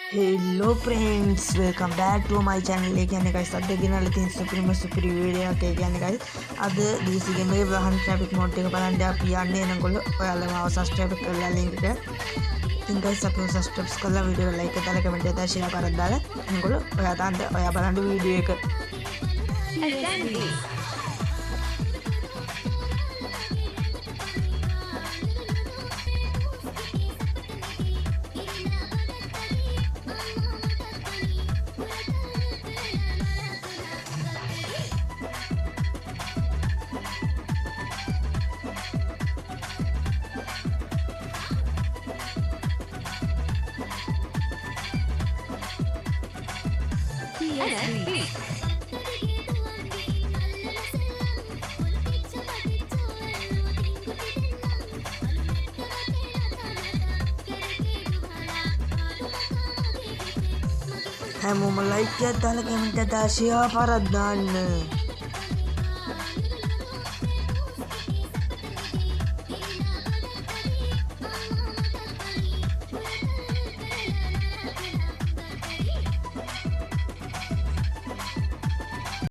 Hello friends, welcome back to my channel. කියන්නේ guys අද ගෙනල්ලා තියෙන සුපිරි වීඩියෝ එකක්. ඒ කියන්නේ guys අද DC game එකේ වහන් traffic mode එක බලන්න අපි යන්නේ එනකොට ඔයාලා මාව subscribe කරලා link එක. ඉතින් guys අපි subscribe කරලා වීඩියෝ එක like කරලා comment එකක් share කරලා දාලා එනකොට ඔයා බලන්න වීඩියෝ එක. හැමෝම like එකක් දාලා comment එකක් දාලා share කරලා දාන්න.